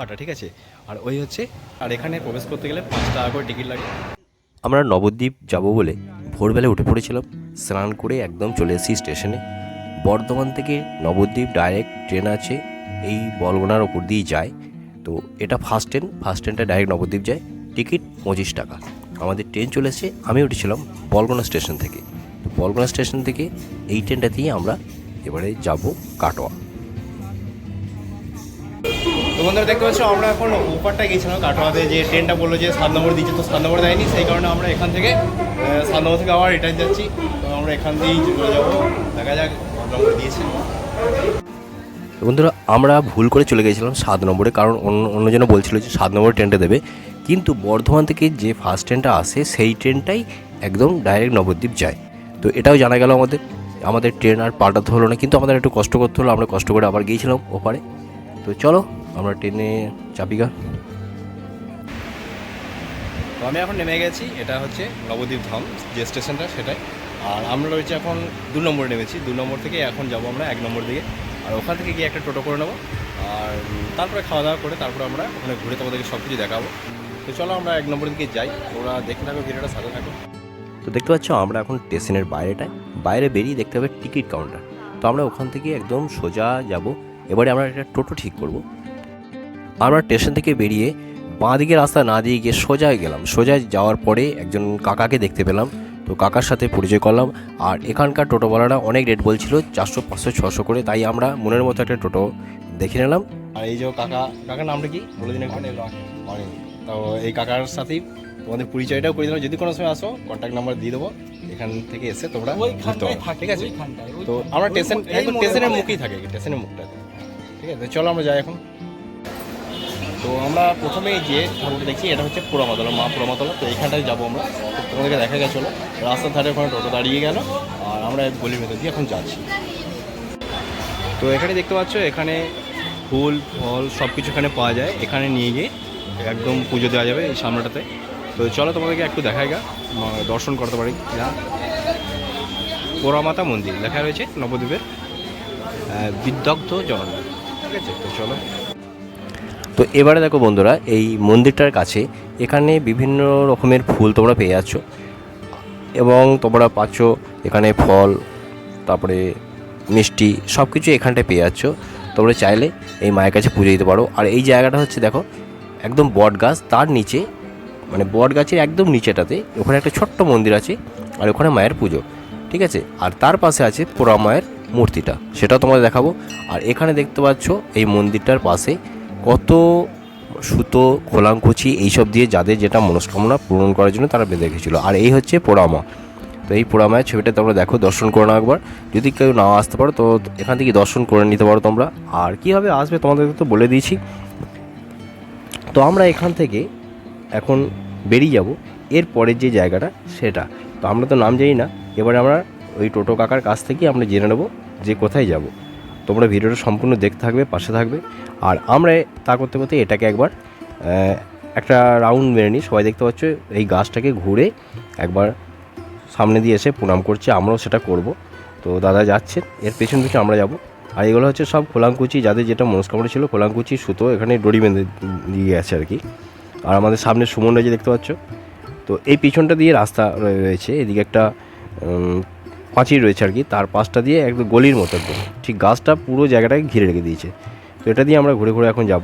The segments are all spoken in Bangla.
লোহাটা, ঠিক আছে। আর ওই হচ্ছে, আর এখানে প্রবেশ করতে গেলে 5 টাকা করে টিকিট লাগে। আমরা নবদ্বীপ যাব বলে ভোরবেলা উঠে পড়েছিলাম, স্নান করে একদম চলে এসেছি স্টেশনে। বর্ধমান থেকে নবদ্বীপ ডাইরেক্ট ট্রেন আছে, এই বলগোনার ওপর দিয়েই যায়। তো এটা ফার্স্ট ট্রেনটা ডাইরেক্ট নবদ্বীপ যায়, টিকিট 25 টাকা। আমাদের ট্রেন চলে এসেছে, আমি উঠেছিলাম বলগোনা স্টেশন থেকে। তো বলগোনা স্টেশন থেকে এই ট্রেনটাতেই আমরা এবারে যাব কাটোয়া। তো বন্ধুরা দেখতে পাচ্ছ, আমরা এখন ওপারটা গেছিলাম কাটোয়াতে, যে ট্রেনটা বললো যে 7 নম্বর দিচ্ছে, তো 7 নম্বর দেয়নি, সেই কারণে আমরা এখান থেকে 7 নম্বর থেকে আবার রিটার্ন যাচ্ছি। তো আমরা এখান দিয়েই চলে যাবো, দেখা যাক 7 নম্বর দিয়েছে। বন্ধুরা আমরা ভুল করে চলে গেছিলাম 7 নম্বরে, কারণ অন্যজন বলছিল যে 7 নম্বর ট্রেনটা দেবে, কিন্তু বর্ধমান থেকে যে ফার্স্ট ট্রেনটা আসে সেই ট্রেনটাই একদম ডাইরেক্ট নবদ্বীপ যায়। তো এটাও জানা গেল আমাদের ট্রেন আর পাল্টাতে হলো না, কিন্তু আমাদের একটু কষ্ট করতে হলো, আমরা কষ্ট করে আবার গিয়েছিলাম ওপারে। তো চলো আমরা ট্রেনে চাপিগা। তো আমি এখন নেমে গেছি, এটা হচ্ছে নবদ্বীপ ধাম যে স্টেশনটা সেটাই। আর আমরা রয়েছে এখন 2 নম্বরে নেমেছি, 2 নম্বর থেকে এখন যাব আমরা 1 নম্বর দিকে। আর ওখান থেকে গিয়ে একটা টোটো করে নেবো, আর তারপরে খাওয়া দাওয়া করে তারপরে আমরা ওখানে ঘুরে তোমাদেরকে সব কিছু দেখাবো। তো চলো আমরা 1 নম্বর দিকে যাই, ওরা দেখে থাকো, ভিডিওটা সাথে থাকো। তো দেখতে পাচ্ছ আমরা এখন স্টেশনের বাইরে বেরিয়ে দেখতে হবে টিকিট কাউন্টার। তো আমরা ওখান থেকে একদম সোজা যাব, এবারে আমরা একটা টোটো ঠিক করব। আমরা স্টেশন থেকে বেরিয়ে বাঁ দিকে রাস্তা না দিয়ে গিয়ে সোজা গেলাম। সোজা যাওয়ার পরে একজন কাকাকে দেখতে পেলাম, তো কাকার সাথে পরিচয় করলাম। আর এখানকার টোটোওয়ালারা অনেক রেট বলছিল, 400, 500, 600 করে, তাই আমরা মনের মতো একটা টোটো দেখে নিলাম। আর এই যে কাকার নামটা কি বলে দিন একটু। অনিল। তো এই কাকার সাথেই তোমাদের পরিচয়টাও করে দিলাম, যদি কোনো সময় আসো কন্ট্যাক্ট নাম্বার দিয়ে দেবো, এখান থেকে এসে তোমরা ঘুরতে পারো, ঠিক আছে। তো আমরা স্টেশনের মুখেই থাকি, স্টেশনের মুখটাতে, ঠিক আছে। চলো আমরা যাই এখন। তো আমরা প্রথমেই যে ঠাকুরটা দেখছি এটা হচ্ছে পোড়ামাতলা, মা পোড়ামাতলা। তো এইখানটায় যাবো আমরা, তো তোমাদেরকে দেখা গেছিলো রাস্তার ধারে ওখানে টোটো দাঁড়িয়ে গেল, আর আমরা গলির ভেতর দিয়ে এখন যাচ্ছি। তো এখানে দেখতে পাচ্ছ, এখানে ফুল ফল সব কিছু এখানে পাওয়া যায়, এখানে নিয়ে গিয়ে একদম পুজো দেওয়া যাবে এই সামনেটাতে। তো চলো তোমাদেরকে একটু দেখাই গা, দর্শন করতে পারি না। পোড়ামাতা মন্দির লেখা রয়েছে নবদ্বীপের বিদগ্ধ জননী, ঠিক আছে। তো চলো। তো এবারে দেখো বন্ধুরা, এই মন্দিরটার কাছে এখানে বিভিন্ন রকমের ফুল তোমরা পেয়ে যাচ্ছ, এবং তোমরা পাচ্ছ এখানে ফল, তারপরে মিষ্টি, সব কিছু এখানটায় পেয়ে যাচ্ছ। তোমরা চাইলে এই মায়ের কাছে পুজো দিতে পারো। আর এই জায়গাটা হচ্ছে দেখো একদম বট গাছ, তার নিচে, মানে বট গাছের একদম নিচেটাতে ওখানে একটা ছোট্ট মন্দির আছে, আর ওখানে মায়ের পুজো, ঠিক আছে। আর তার পাশে আছে পোড়া মায়ের মূর্তিটা, সেটাও তোমাদের দেখাবো। আর এখানে দেখতে পাচ্ছ এই মন্দিরটার পাশে কত সুতো, খোলাঙ্কুচি এইসব দিয়ে যাদের যেটা মনস্কামনা পূরণ করার জন্য তারা বেঁধে রেখেছিলো। আর এই হচ্ছে পোড়ামা। তো এই পোড়ামায়ের ছবিটা তোমরা দেখো, দর্শন করে নাও একবার। যদি কেউ না আসতে পারো তো এখান থেকে দর্শন করে নিতে পারো তোমরা। আর কীভাবে আসবে তোমাদেরকে তো বলে দিয়েছি। তো আমরা এখান থেকে এখন বেরিয়ে যাব এরপরের যে জায়গাটা সেটা। তো আমরা তো নাম জানি না, এবারে আমরা ওই টোটো কাকার কাছ থেকেই আমরা জেনে নেবো যে কোথায় যাব। তোমরা ভিডিওটা সম্পূর্ণ দেখতে থাকবে, পাশে থাকবে। আর আমরা তা করতে করতে এটাকে একবার একটা রাউন্ড মেরে নিই। সবাই দেখতে পাচ্ছ এই গাছটাকে ঘুরে একবার সামনে দিয়ে এসে প্রণাম করছে, আমরাও সেটা করব। তো দাদা যাচ্ছেন, এর পেছন পিছনে আমরা যাব। আর এগুলো হচ্ছে সব খোলাঙ্কুচি, যাদের যেটা মনস্কামনা ছিল, খোলাঙ্কুচি সুতো এখানে দড়ি বেঁধে দিয়ে আছে আর কি। আর আমাদের সামনে সুমন রয়েছে দেখতে পাচ্ছ। তো এই পিছনটা দিয়ে রাস্তা রয়েছে, এদিকে একটা পাঁচিল রয়েছে আর কি, তার পাশটা দিয়ে একদম গলির মতো একদম ঠিক গাছটা পুরো জায়গাটাকে ঘিরে রেখে দিয়েছে। তো এটা দিয়ে আমরা ঘুরে ঘুরে এখন যাব।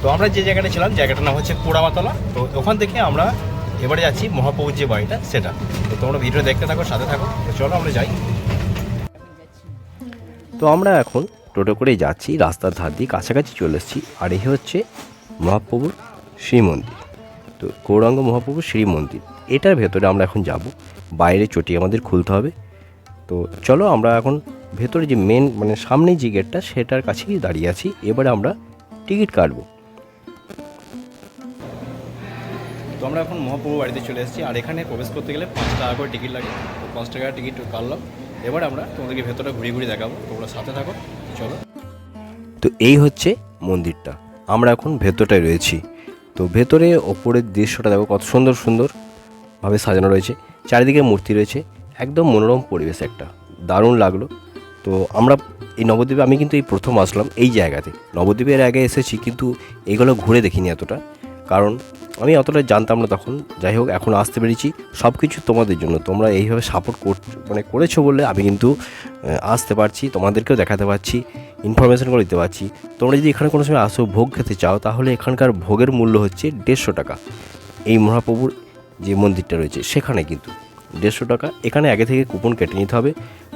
তো আমরা যে জায়গাটা ছিলাম, জায়গাটার নাম হচ্ছে পোড়ামাতলা। তো ওখান থেকে আমরা এবারে যাচ্ছি মহাপ্রভুর যে বাড়িটা সেটা। তো তোমরা ভিডিও দেখতে থাকো, সাথে থাকো। তো চলো আমরা যাই। তো আমরা এখন টোটো করেই যাচ্ছি, রাস্তার ধার দিয়ে কাছাকাছি চলে এসেছি। আর এই হচ্ছে মহাপ্রভুর শ্রীমন্দির। তো গৌরাঙ্গ মহাপ্রভুর শ্রীমন্দির, এটার ভেতরে আমরা এখন যাব। বাইরে চটি আমাদের খুলতে হবে। তো চলো আমরা এখন ভেতরে যে মেন মানে সামনেই যে গেটটা সেটার কাছেই দাঁড়িয়ে আছি। এবারে আমরা টিকিট কাটবো। তো আমরা এখন মহাপ্রভু বাড়িতে চলে এসেছি, আর এখানে প্রবেশ করতে গেলে 5 টাকা করে টিকিট লাগে। তো 5 টাকার টিকিট কাটলাম। এবার আমরা তোমাদেরকে ভেতরটা ঘুরিয়ে ঘুরিয়ে দেখাবো, তোমরা সাথে থাকো। চলো। তো এই হচ্ছে মন্দিরটা, আমরা এখন ভেতরটায় রয়েছি। তো ভেতরে ওপরের দৃশ্যটা দেখো কত সুন্দর সুন্দরভাবে সাজানো রয়েছে, চারিদিকে মূর্তি রয়েছে, একদম মনোরম পরিবেশ একটা, দারুণ লাগলো। তো আমরা এই নবদ্বীপে আমি কিন্তু এই প্রথম আসলাম এই জায়গাতে। নবদ্বীপের আগে এসেছি কিন্তু এগুলো ঘুরে দেখিনি এতটা, কারণ আমি অতটা জানতাম না তখন। যাই হোক, এখন আসতে পেরেছি, সব কিছু তোমাদের জন্য। তোমরা এইভাবে সাপোর্ট করেছো বলে আমি কিন্তু আসতে পারছি, তোমাদেরকেও দেখাতে পারছি, ইনফরমেশনগুলো দিতে পারছি। তোমরা যদি এখানে কোনো সময় আসো ভোগ খেতে চাও, তাহলে এখানকার ভোগের মূল্য হচ্ছে 150 টাকা। এই মহাপ্রভুর যে মন্দিরটা রয়েছে সেখানে কিন্তু 150 টাকা। এখানে আগে থেকে কুপন কেটে নিতে হবে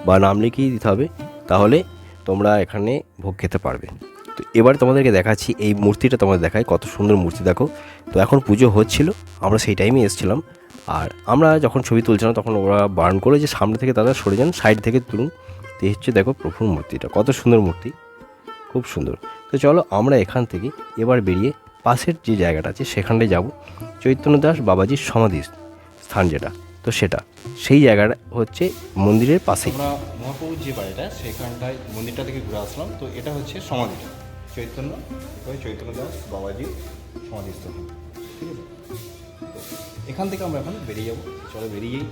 বা নাম লিখিয়ে দিতে হবে, তাহলে তোমরা এখানে ভোগ খেতে পারবে। তো এবার তোমাদেরকে দেখাচ্ছি এই মূর্তিটা, তোমাদের দেখায় কত সুন্দর মূর্তি দেখো। তো এখন পুজো হচ্ছিল, আমরা সেই টাইমে এসেছিলাম। আর আমরা যখন ছবি তুলছিলাম তখন ওরা বারণ করে যে সামনে থেকে দাদা সরে যান, সাইড থেকে তুলুন। তো এই হচ্ছে দেখো প্রভুর মূর্তিটা, কত সুন্দর মূর্তি, খুব সুন্দর। তো চলো আমরা এখান থেকে এবার বেরিয়ে পাশের যে জায়গাটা আছে সেখানটায় যাব, চৈতন্য দাস বাবাজির সমাধি স্থান যেটা, তো সেই জায়গাটা হচ্ছে মন্দিরের পাশেই। আমরা মহাপ্রভুর যে বাড়িটা সেখানটায় মন্দিরটা থেকে ঘুরে আসলাম। তো এটা হচ্ছে সমাধিটা চৈতন্য দাস বাবাজির সমাধিস্থল, ঠিক আছে। তো এখান থেকে আমরা এখন বেরিয়ে যাবো, চলো বেরিয়েই।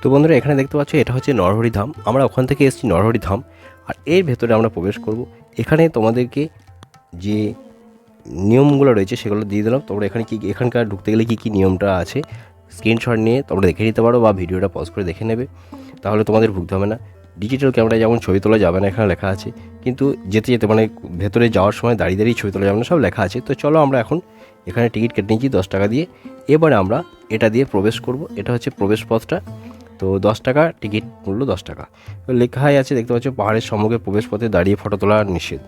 তো বন্ধুরা এখানে দেখতে পাচ্ছ এটা হচ্ছে নরহরি ধাম। আমরা ওখান থেকে এসেছি নরহরি ধাম, আর এর ভেতরে আমরা প্রবেশ করব। এখানে তোমাদেরকে যে নিয়মগুলো রয়েছে সেগুলো দিয়ে দিলাম। তোমরা এখানকার ঢুকতে গেলে কী নিয়মটা আছে স্ক্রিনশট নিয়ে তোমরা দেখে নিতে পারো, বা ভিডিওটা পজ করে দেখে নেবে, তাহলে তোমাদের ভুগতে হবে না। ডিজিটাল ক্যামেরায় যেমন ছবি তোলা যাবে না এখানে লেখা আছে, কিন্তু যেতে যেতে মানে ভেতরে যাওয়ার সময় দাঁড়িয়ে দাঁড়িয়ে ছবি তোলা যাবে না, সব লেখা আছে। তো চলো আমরা এখন এখানে টিকিট কেটে নিয়েছি 10 টাকা দিয়ে। এবারে আমরা এটা দিয়ে প্রবেশ করব। এটা হচ্ছে প্রবেশ পথটা। তো 10 টাকা টিকিট মূল্য, 10 টাকা। তো লেখাই আছে দেখতে পাচ্ছ পাহাড়ের সম্মুখে প্রবেশ পথে দাঁড়িয়ে ফটো তোলা নিষেধ।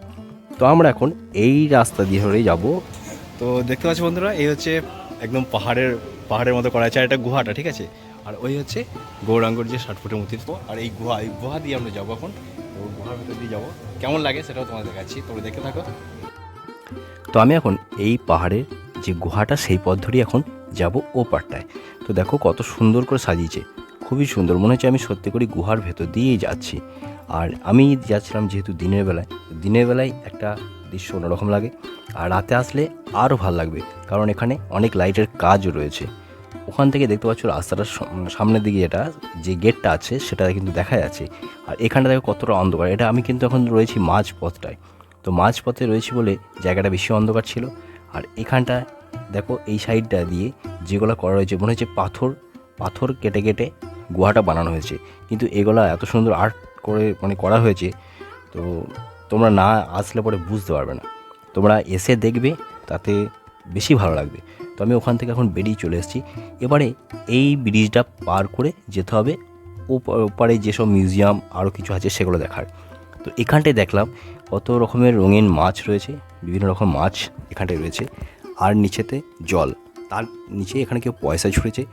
তো আমরা এখন এই রাস্তা দিয়ে ধরেই যাব। তো দেখতে পাচ্ছি বন্ধুরা, এই হচ্ছে একদম পাহাড়ের মতো করা আছে, আর এটা গুহাটা, ঠিক আছে। আর ওই হচ্ছে গৌরাঙ্গর যে 60 ফুটের মূর্তি। আর এই গুহা দিয়ে আমরা যাবো এখন। তো গুহার ভিতর দিয়ে যাবো, কেমন লাগে সেটাও তোমাদের দেখাচ্ছি, তোমরা দেখতে থাকো। তো আমি এখন এই পাহাড়ের যে গুহাটা সেই পথ ধরেই এখন যাব ও পারটায়। তো দেখো কত সুন্দর করে সাজিয়েছে, খুবই সুন্দর, মনে হচ্ছে আমি সত্যি করে গুহার ভেতর দিয়েই যাচ্ছি। আর আমি যাচ্ছিলাম যেহেতু দিনের বেলায় একটা দৃশ্য অন্যরকম লাগে, আর রাতে আসলে আরও ভালো লাগবে, কারণ এখানে অনেক লাইটের কাজও রয়েছে। ওখান থেকে দেখতে পাচ্ছ রাস্তাটার সামনের দিকে এটা যে গেটটা আছে সেটা কিন্তু দেখা যাচ্ছে। আর এখানটা দেখো কতটা অন্ধকার। এটা আমি কিন্তু এখন রয়েছি মাঝ পথটায়। তো মাঝ পথে রয়েছি বলে জায়গাটা বেশি অন্ধকার ছিল। আর এখানটা দেখো এই সাইডটা দিয়ে যেগুলো করা রয়েছে মনে হচ্ছে পাথর কেটে কেটে গুহাটা বানানো হয়েছে, কিন্তু এগুলো এত সুন্দর আর্ট করে মানে করা হয়েছে। তো তোমরা না আসলে পরে বুঝতে পারবে না, তোমরা এসে দেখবে তাতে বেশি ভালো লাগবে। তো আমি ওখান থেকে এখন বেরিয়ে চলে এসেছি। এবারে এই ব্রিজটা পার করে যেতে হবে ওপারে যেসব মিউজিয়াম আরও কিছু আছে সেগুলো দেখার। তো এখানটায় দেখলাম কত রকমের রঙিন মাছ রয়েছে, বিভিন্ন রকম মাছ এখানটায় রয়েছে। আর নিচেতে জল, তার নিচে এখানে কেউ পয়সা ছুঁড়েছে।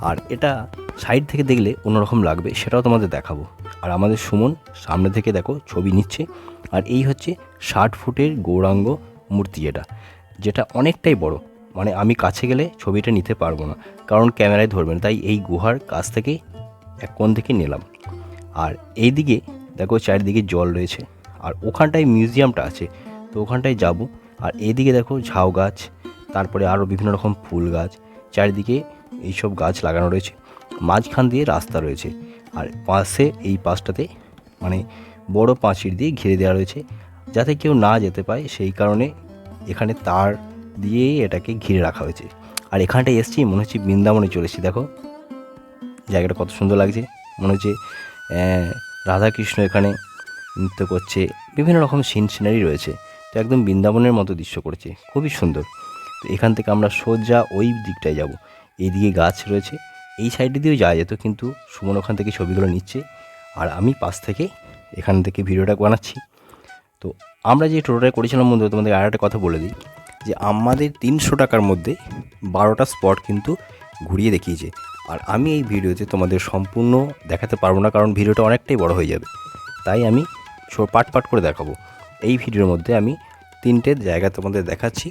আর এটা সাইড থেকে দেখলে অন্যরকম লাগবে, সেটাও তোমাদের দেখাবো। আর আমাদের সুমন সামনে থেকে দেখো ছবি নিচ্ছে। আর এই হচ্ছে 60 ফুটের গৌরাঙ্গ মূর্তি, যেটা অনেকটাই বড়, মানে আমি কাছে গেলে ছবিটা নিতে পারবো না, কারণ ক্যামেরায় ধরবে না, তাই এই গুহার কাছ থেকে এক কোণ থেকে নিলাম। আর এই দিকে দেখো চারিদিকে জল রয়েছে, আর ওখানটায় মিউজিয়ামটা আছে, তো ওখানটায় যাব। আর এইদিকে দেখো ঝাউ গাছ, তারপরে আরও বিভিন্ন রকম ফুল গাছ, চারিদিকে এইসব গাছ লাগানো রয়েছে। মাঝখান দিয়ে রাস্তা রয়েছে, আর পাশে এই পাশটাতে মানে বড় পাঁচির দিয়ে ঘিরে দেওয়া রয়েছে, যাতে কেউ না যেতে পায়, সেই কারণে এখানে তার দিয়েই এটাকে ঘিরে রাখা হয়েছে। আর এখানটায় এসছি মনে হচ্ছে বৃন্দাবনে চলে এসেছি। দেখো জায়গাটা কত সুন্দর লাগছে, মনে হচ্ছে রাধাকৃষ্ণ এখানে নৃত্য করছে, বিভিন্ন রকম সিনারি রয়েছে। তো একদম বৃন্দাবনের মতো দৃশ্য করেছে, খুবই সুন্দর। তো এখান থেকে আমরা সোজা ওই দিকটায় যাব। এইদিকে গাছ রয়েছে, এই সাইডে দিয়েও যাওয়া যেত, কিন্তু সুমন ওখান থেকে ছবিগুলো নিচ্ছে, আর আমি পাশ থেকে এখান থেকে ভিডিওটা বানাচ্ছি। তো আমরা যে টোটোটায় করেছিলাম বন্ধু, তোমাদের আর একটা কথা বলে দিই, যে আমাদের 300 টাকার মধ্যে 12টা স্পট কিন্তু ঘুরিয়ে দেখিয়েছে। আর আমি এই ভিডিওতে তোমাদের সম্পূর্ণ দেখাতে পারবো না, কারণ ভিডিওটা অনেকটাই বড় হয়ে যাবে, তাই আমি পাট করে দেখাবো। এই ভিডিওর মধ্যে আমি 3টে জায়গা তোমাদের দেখাচ্ছি,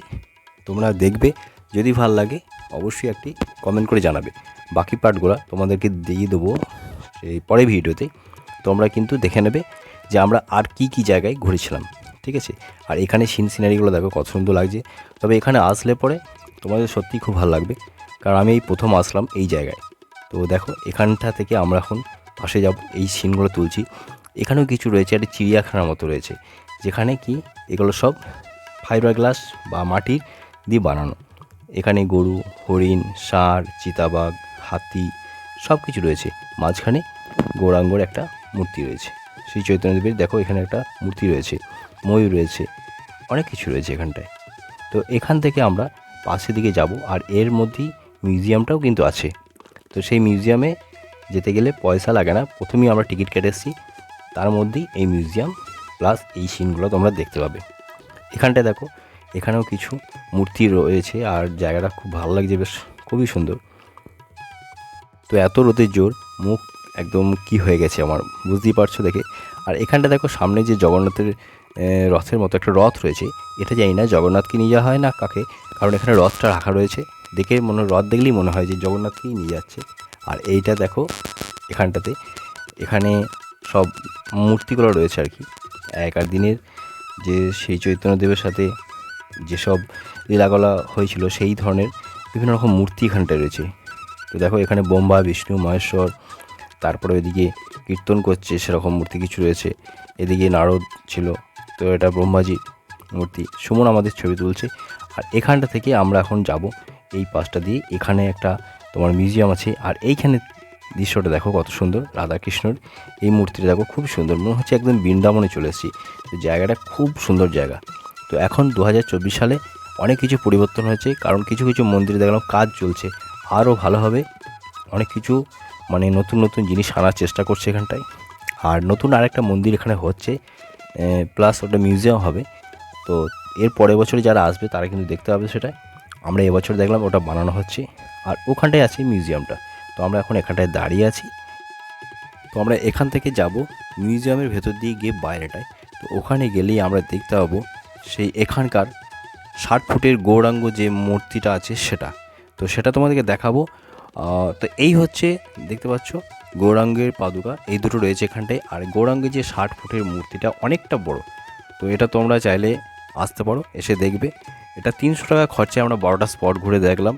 তোমরা দেখবে, যদি ভালো লাগে অবশ্যই একটি কমেন্ট করে জানাবে। বাকি পার্টগুলো তোমাদেরকে দিয়ে দেবো এই পরের ভিডিওতে, তোমরা কিন্তু দেখে নেবে যে আমরা আর কি জায়গায় ঘুরেছিলাম, ঠিক আছে। আর এখানে সিনারিগুলো দেখো কত সুন্দর লাগছে। তবে এখানে আসলে পরে তোমাদের সত্যিই খুব ভালো লাগবে, কারণ আমি এই প্রথম আসলাম এই জায়গায়। তো দেখো এখানটা থেকে আমরা এখন পাশে যাব, এই সিনগুলো তুলছি। এখানেও কিছু রয়েছে, একটা চিড়িয়াখানার মতো রয়েছে, যেখানে কি এগুলো সব ফাইবার গ্লাস বা মাটির দিয়ে বানানো। এখানে গরু, হরিণ, ষাঁড়, চিতাবাঘ, হাতি সব কিছু রয়েছে। মাঝখানে গৌরাঙ্গর একটা মূর্তি রয়েছে, শ্রী চৈতন্যদেবের। দেখো এখানে একটা মূর্তি রয়েছে, ময়ূর রয়েছে, অনেক কিছু রয়েছে এখানটায়। তো এখান থেকে আমরা পাশের দিকে যাব, আর এর মধ্যেই মিউজিয়ামটাও কিন্তু আছে। তো সেই মিউজিয়ামে যেতে গেলে পয়সা লাগে না, প্রথমেই আমরা টিকিট কেটে এসেছি, তার মধ্যেই এই মিউজিয়াম প্লাস এই সিনগুলো তোমরা দেখতে পাবে। এখানটায় দেখো, এখানেও কিছু মূর্তি রয়েছে, আর জায়গাটা খুব ভালো লাগছে, বেশ খুবই সুন্দর। তো এত রোদের জোর, মুখ একদম কি হয়ে গেছে আমার, বুঝতেই পারছো দেখে। আর এখানটা দেখো, সামনে যে জগন্নাথের রথের মতো একটা রথ রয়েছে, এটা জানি না জগন্নাথকে নিয়ে যাওয়া হয় না কাকে, কারণ এখানে রথটা রাখা রয়েছে, দেখে রথ দেখলেই মনে হয় যে জগন্নাথকেই নিয়ে যাচ্ছে। আর এইটা দেখো এখানটাতে, এখানে সব মূর্তিগুলো রয়েছে আর কি, আগেকার দিনের যে সেই চৈতন্যদেবের সাথে যেসব লীলাগুলা হয়েছিল সেই ধরনের বিভিন্ন রকম মূর্তি এখানটায় রয়েছে। তো দেখো এখানে ব্রহ্মা, বিষ্ণু, মহেশ্বর, তারপরে ওইদিকে কীর্তন করছে সেরকম মূর্তি কিছু রয়েছে। এদিকে নারদ ছিল, তো এটা ব্রহ্মাজি মূর্তি। সুমন আমাদের ছবি তুলছে। আর এখানটা থেকে আমরা এখন যাব এই পাশটা দিয়ে, এখানে একটা তোমার মিউজিয়াম আছে। আর এইখানে দৃশ্যটা দেখো কত সুন্দর, রাধাকৃষ্ণর এই মূর্তিটা দেখো খুব সুন্দর, মনে হচ্ছে একদম বৃন্দাবনে চলে এসেছি। তো জায়গাটা খুব সুন্দর জায়গা। তো এখন 2024 সালে অনেক কিছু পরিবর্তন হয়েছে, কারণ কিছু কিছু মন্দিরে দেখলাম কাজ চলছে, আরও ভালো হবে। অনেক কিছু মানে নতুন নতুন জিনিস আনার চেষ্টা করছে এখানটায়। আর নতুন আরেকটা মন্দির এখানে হচ্ছে, প্লাস ওটা মিউজিয়াম হবে। তো এর পরের বছরে যারা আসবে তারা কিন্তু দেখতে পাবে সেটা। আমরা এবছর দেখলাম ওটা বানানো হচ্ছে, আর ওখানটায় আছে মিউজিয়ামটা। তো আমরা এখন এখানটায় দাঁড়িয়ে আছি। তো আমরা এখান থেকে যাব মিউজিয়ামের ভেতর দিয়ে গিয়ে বাইরেটায়। তো ওখানে গেলেই আমরা দেখতে পাবো সেই এখানকার 60 ফুটের গৌরাঙ্গ যে মূর্তিটা আছে সেটা। তো সেটা তোমাদেরকে দেখাবো। তো এই হচ্ছে দেখতে পাচ্ছ গৌরাঙ্গের পাদুকা, এই দুটো রয়েছে এখানটায়। আর গৌরাঙ্গের যে 60 ফুটের মূর্তিটা অনেকটা বড়। তো এটা তোমরা চাইলে আসতে পারো, এসে দেখবে। এটা 300 টাকা খরচায় আমরা 12টা স্পট ঘুরে দেখলাম,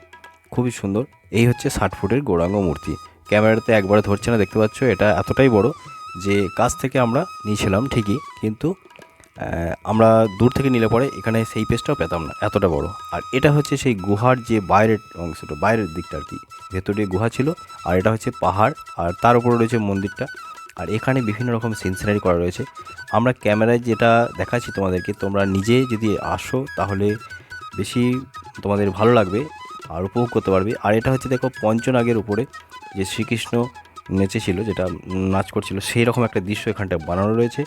খুবই সুন্দর। এই হচ্ছে 60 ফুটের গৌরাঙ্গ মূর্তি। ক্যামেরাতে একবারে ধরছে না, দেখতে পাচ্ছ এটা এতটাই বড় যে কাছ থেকে আমরা নিয়েছিলাম ঠিকই, কিন্তু আমরা দূর থেকে নিলে পরে এখানে সেই পেজটাও পেতাম না, এতটা বড়। আর এটা হচ্ছে সেই গুহার যে বাইরের অংশটা, বাইরের দিকটা আর কি, ভেতরে গুহা ছিল, আর এটা হচ্ছে পাহাড়, আর তার উপরে রয়েছে মন্দিরটা। আর এখানে বিভিন্ন রকম সিনারি করা রয়েছে। আমরা ক্যামেরায় যেটা দেখাচ্ছি তোমাদেরকে, তোমরা নিজে যদি আসো তাহলে বেশি তোমাদের ভালো লাগবে আর উপভোগ করতে পারবে। আর এটা হচ্ছে দেখো পঞ্চনাগের উপরে যে শ্রীকৃষ্ণ নেচেছিল, যেটা নাচ করছিল, সেই রকম একটা দৃশ্য এখানটায় বানানো রয়েছে।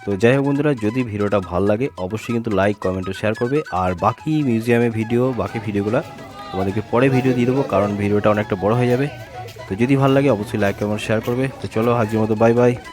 তো যাই হোক বন্ধুরা, যদি ভিডিওটা ভালো লাগে অবশ্যই কিন্তু লাইক, কমেন্ট ও শেয়ার করবে। আর বাকি মিউজিয়ামের ভিডিও, বাকি ভিডিওগুলো তোমাদেরকে পরে ভিডিও দিয়ে দেবো, কারণ ভিডিওটা অনেকটা বড় হয়ে যাবে। তো যদি ভালো লাগে অবশ্যই লাইক, কমেন্ট, শেয়ার করবে। তো চলো আজকের মতো বাই বাই।